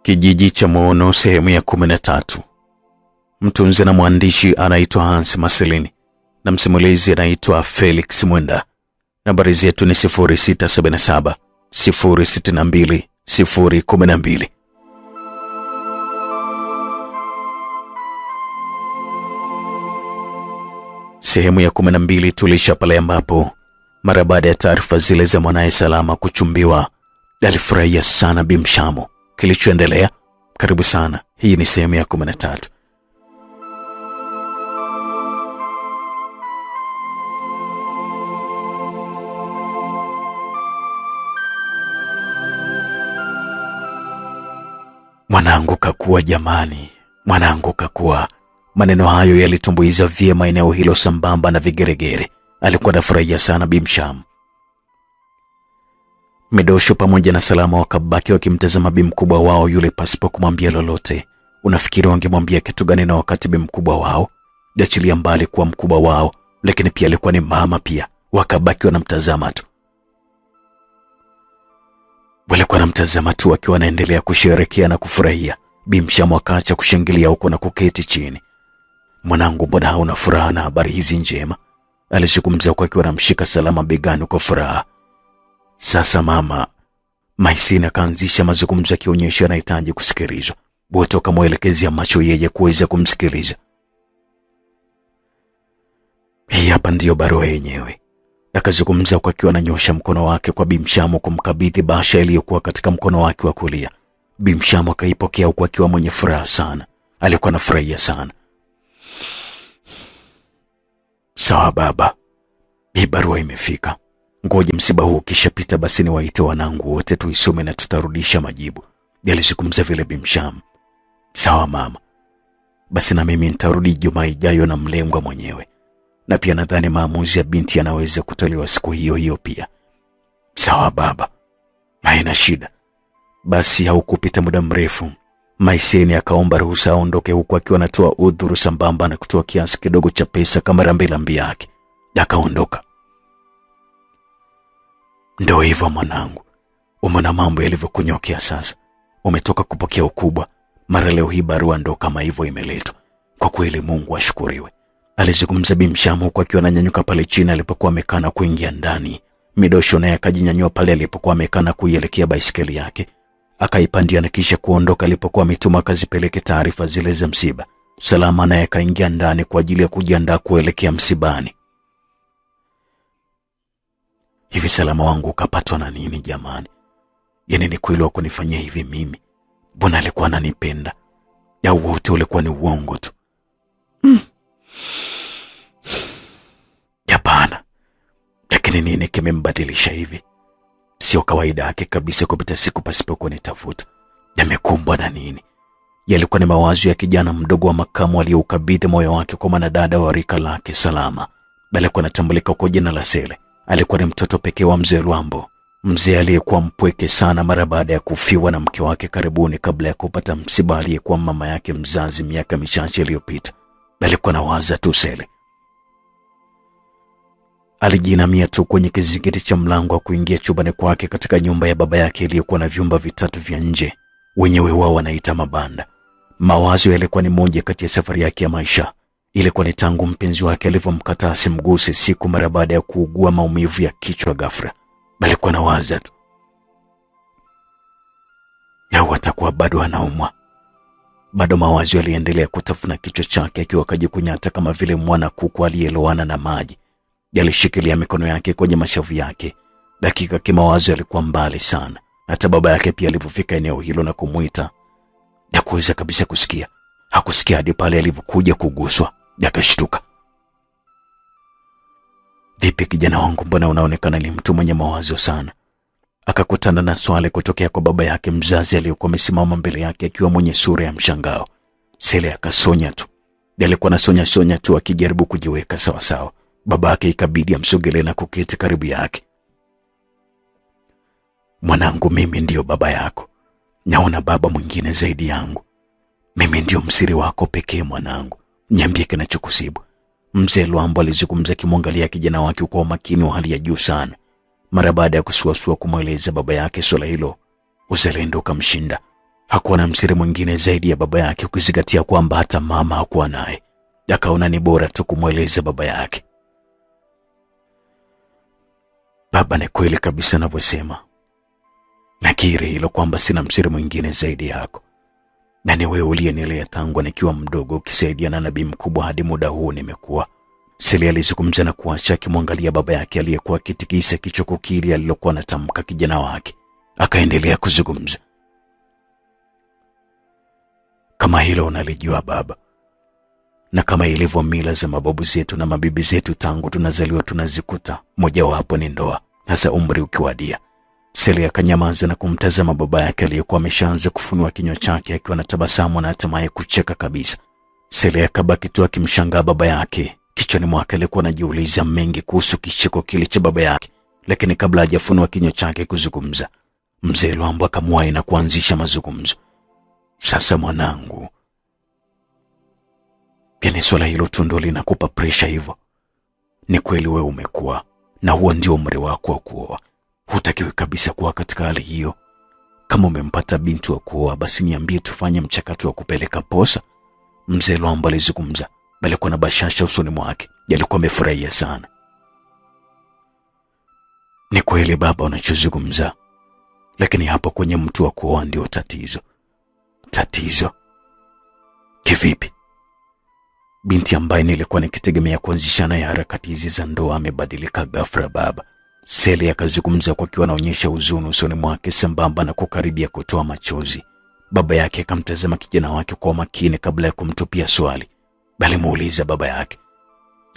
Kijiji cha Muono sehemu ya 13. Mtunzi na mwandishi anaitwa Hans Marcelin na msimulizi anaitwa Felix Mwenda. Nambari zetu ni 0677 062 012. Sehemu ya 12 tulisha pale ambapo mara baada ya taarifa zile za mwanae Salama kuchumbiwa alifurahia sana Bimshamo. Kilichoendelea, karibu sana. Hii ni sehemu ya 13. Mwanangu kakua jamani, mwanangu kakua. Maneno hayo yalitumbuiza vyema eneo hilo sambamba na vigeregere. Alikuwa anafurahia sana Bimshamo. Midosho pamoja na Salama wakabaki wakimtazama bi mkubwa wao yule pasipo kumwambia lolote. Unafikiri wangemwambia kitu gani? Na wakati bi mkubwa wao, jachilia mbali kuwa mkubwa wao, lakini pia alikuwa ni mama pia, wakabaki wanamtazama tu. Walikuwa wanamtazama tu akiwa anaendelea kusherehekea na kufurahia. Bimshamo akaacha kushangilia huko na kuketi chini. Mwanangu, mbona hauna furaha na habari hizi njema? Alizungumza huko akiwa anamshika Salama begani kwa furaha. Sasa mama, Maisina akaanzisha mazungumzo akionyesha anahitaji kusikilizwa. Wote wakamwelekezea macho yeye kuweza kumsikiliza. Hii hapa ndiyo barua yenyewe. Akazungumza huko akiwa ananyosha mkono wake kwa Bimshamo kumkabidhi bahasha iliyokuwa katika mkono wake wa kulia. Bimshamo akaipokea huko akiwa mwenye furaha sana. Alikuwa anafurahia sana. Sawa baba, hii barua imefika. Ngoja msiba huu ukishapita basi ni waite wanangu wote tuisome na tutarudisha majibu. Alizungumza vile Bimshamo. Sawa mama. Basi na mimi nitarudi Ijumaa ijayo na mlengwa mwenyewe. Na pia nadhani maamuzi ya binti yanaweza kutolewa siku hiyo hiyo pia. Sawa baba. Haina shida. Basi haukupita muda mrefu, Maiseni akaomba ruhusa aondoke huku akiwa anatoa udhuru sambamba na kutoa kiasi kidogo cha pesa kama rambirambi yake. Akaondoka. Ndio hivyo mwanangu. Umeona mambo yalivyokunyokea sasa. Umetoka kupokea ukubwa, mara leo hii barua ndo kama hivyo imeletwa. Kwa kweli Mungu ashukuriwe. Alizungumza Bimshamo huku akiwa ananyanyuka pale chini alipokuwa amekaa na kuingia ndani. Midosho naye akajinyanyua pale alipokuwa amekaa na kuielekea baisikeli yake. Akaipandia na kisha kuondoka alipokuwa ametuma kazipeleke taarifa zile za msiba. Salama naye akaingia ndani kwa ajili ya kujiandaa kuelekea msibani. Hivi Salama wangu ukapatwa na nini jamani? Yaani ni kweli wa kunifanyia hivi mimi? Mbona alikuwa ananipenda? Ya wote ulikuwa ni uongo tu? Hapana. Lakini nini kimembadilisha hivi? Sio kawaida yake kabisa kupita siku pasipo kunitafuta. Yamekumbwa na nini? Yalikuwa ni mawazo ya kijana mdogo wa makamu aliyeukabidhi moyo wake kwa mwanadada wa rika lake Salama. Alikuwa anatambulika kwa jina la Sele. Alikuwa ni mtoto pekee wa mzee Rwambo, mzee aliyekuwa mpweke sana mara baada ya kufiwa na mke wake karibuni kabla ya kupata msiba aliyekuwa mama yake mzazi miaka michache iliyopita. Alikuwa na waza tu Sele. Alijinamia tu kwenye kizingiti cha mlango wa kuingia chumbani kwake katika nyumba ya baba yake iliyokuwa na vyumba vitatu vya nje, wenyewe wao wanaita mabanda. Mawazo yalikuwa ni moja kati ya safari yake ya maisha. Ilikuwa ni tangu mpenzi wake alivyomkataa simguse siku mara baada ya kuugua maumivu ya kichwa ghafla. Alikuwa na waza tu, au atakuwa bado anaumwa. Bado mawazo yaliendelea kutafuna kichwa chake akiwa kajikunyata kama vile mwana kuku aliyelowana na maji. Yalishikilia mikono yake kwenye mashavu yake. Dakika kimawazo yalikuwa mbali sana. Hata baba yake pia alipofika eneo hilo na kumuita, hakuweza kabisa kusikia. Hakusikia hadi pale alivyokuja kuguswa. Akashtuka. Vipi kijana wangu, mbona unaonekana ni mtu mwenye mawazo sana? Akakutana na swali kutokea kwa baba yake mzazi aliyekuwa amesimama mbele yake akiwa mwenye sura ya mshangao. Sele akasonya tu. Alikuwa anasonya tu akijaribu kujiweka sawa sawa. Baba yake ikabidi amsogelee na kuketi karibu yake. Mwanangu, mimi ndio baba yako. Naona baba mwingine zaidi yangu. Mimi ndio msiri wako pekee mwanangu. Niambie kinachokusibu. Mzee Rwambo alizungumza kimwangalia kijana wake kwa umakini wa hali ya juu sana. Mara baada ya kusuasua kumweleza baba yake swala hilo, uzalendo ukamshinda. Hakuwa na msiri mwingine zaidi ya baba yake, ukizingatia kwamba hata mama hakuwa naye. Akaona ni bora tu kumweleza baba yake. Baba, ni kweli kabisa ninavyosema. Nakiri hilo kwamba sina msiri mwingine zaidi yako. Na ni wewe uliyenilea tangu nikiwa mdogo, ukisaidiana na bibi mkubwa hadi muda huu nimekuwa. Celia alizungumza na kuacha akimwangalia baba yake aliyekuwa akitikisa kichwa kukiri alilokuwa anatamka kijana wake. Akaendelea kuzungumza. Kama hilo unalijua baba, na kama ilivyo mila za mababu zetu na mabibi zetu tangu tunazaliwa tunazikuta, mojawapo ni ndoa, hasa umri ukiwadia. Celia akanyamaza na kumtazama baba yake aliyekuwa ameshaanza kufunua kinywa chake akiwa na tabasamu na hatimaye kucheka kabisa. Celia akabaki tu akimshangaa baba yake. Kichwani mwake alikuwa anajiuliza mengi kuhusu kicheko kile cha baba yake, lakini kabla hajafunua kinywa chake kuzungumza, mzee Lwambo akamwahi na kuanzisha mazungumzo. Sasa mwanangu, yani swala hilo tu ndo linakupa presha hivyo? Ni kweli wewe umekuwa na huo ndio umri wako wa kuoa. Hutakiwi kabisa kuwa katika hali hiyo. Kama umempata binti wa kuoa, basi niambie tufanye mchakato wa kupeleka posa. Mzee Lwambo alizungumza, bali kuna bashasha usoni mwake. Alikuwa amefurahia sana. Ni kweli baba unachozungumza, lakini hapo kwenye mtu wa kuoa ndio tatizo. Tatizo? Kivipi? Binti ambaye nilikuwa nikitegemea kuanzisha naye harakati hizi za ndoa amebadilika ghafla baba. Celia akazungumza kwa kiwa anaonyesha huzuni usoni mwake sambamba na kukaribia kutoa machozi. Baba yake akamtazama kijana wake kwa makini kabla ya kumtupia swali. Bali muuliza baba yake,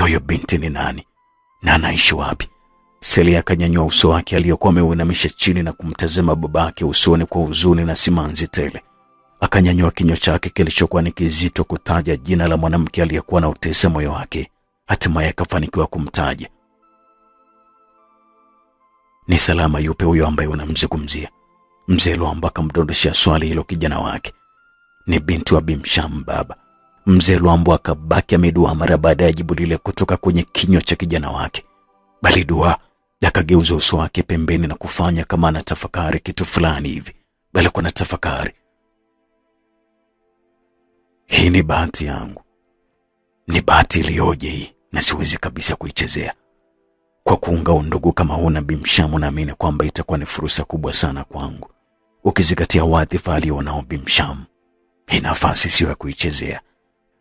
huyo binti ni nani na anaishi wapi? Celia akanyanyua uso wake aliyokuwa ameuinamisha chini na kumtazama baba yake usoni kwa huzuni na simanzi tele. Akanyanyua kinywa chake kilichokuwa ni kizito kutaja jina la mwanamke aliyekuwa na utesa moyo wake. Hatimaye akafanikiwa kumtaja. Ni Salama yupe huyo ambaye unamzungumzia? Mzee Lwambo akamdondosha swali hilo kijana wake. Ni binti wa Bimsham baba. Mzee Lwambo akabaki amedua mara baada ya jibu lile kutoka kwenye kinywa cha kijana wake. Bali dua akageuza uso wake pembeni na kufanya kama anatafakari kitu fulani hivi. Bali kuna tafakari. Hii ni bahati yangu. Ni bahati iliyoje hii, na siwezi kabisa kuichezea. Kwa kuunga undugu kama huu na Bimsham, naamini kwamba itakuwa ni fursa kubwa sana kwangu. Ukizingatia wadhifa alionao Bimsham, hii nafasi sio ya kuichezea.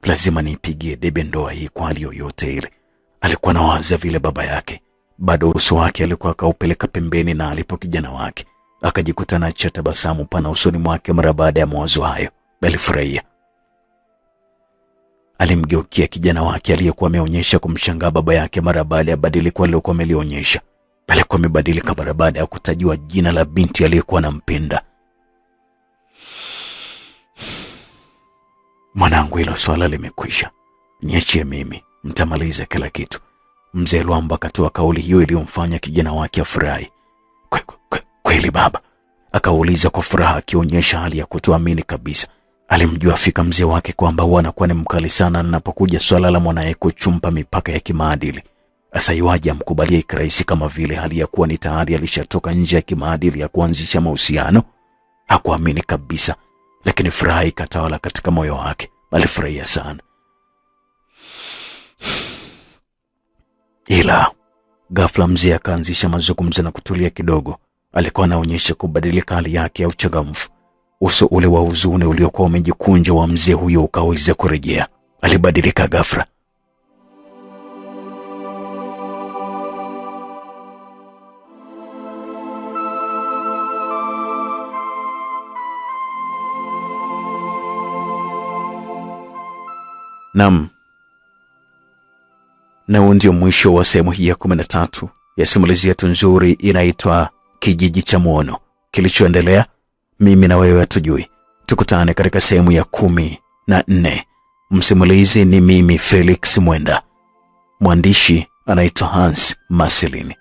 Lazima niipigie debe ndoa hii kwa hali yoyote ile. Alikuwa anawaza vile baba yake. Bado uso wake alikuwa akaupeleka pembeni, na alipo kijana wake akajikuta na tabasamu pana usoni mwake mara baada ya mawazo hayo. Alifurahia. Alimgeukia kijana wake aliyekuwa ameonyesha kumshangaa baba yake mara baada ya badiliko alilokuwa amelionyesha. Alikuwa amebadilika mara baada ya kutajua jina la binti aliyekuwa anampenda. Mwanangu, hilo swala limekwisha. Niachie mimi, mtamaliza kila kitu. Mzee Lwambo akatoa kauli hiyo iliyomfanya kijana wake afurahi. Kweli baba? Akauliza kwa furaha akionyesha hali ya kutoamini kabisa. Alimjua fika mzee wake kwamba huwa anakuwa ni mkali sana linapokuja swala la mwanae kuchumpa mipaka ya kimaadili. Asa iwaje amkubalie kirahisi kama vile hali ya kuwa ni tayari alishatoka nje ya kimaadili ya kuanzisha mahusiano? Hakuamini kabisa, lakini furaha ikatawala katika moyo wake. Alifurahia sana. Ila ghafla mzee akaanzisha mazungumzo na kutulia kidogo. Alikuwa anaonyesha kubadilika hali yake ya uchangamfu. Uso ule wa huzuni uliokuwa umejikunja wa mzee huyo ukaweza kurejea. Alibadilika ghafla. Naam. Na huu ndio mwisho wa sehemu hii ya 13 ya simulizi yetu nzuri inaitwa Kijiji cha Muono. Kilichoendelea mimi na wewe hatujui. Tukutane katika sehemu ya 14. Msimulizi ni mimi Felix Mwenda. Mwandishi anaitwa Hans Marcelin.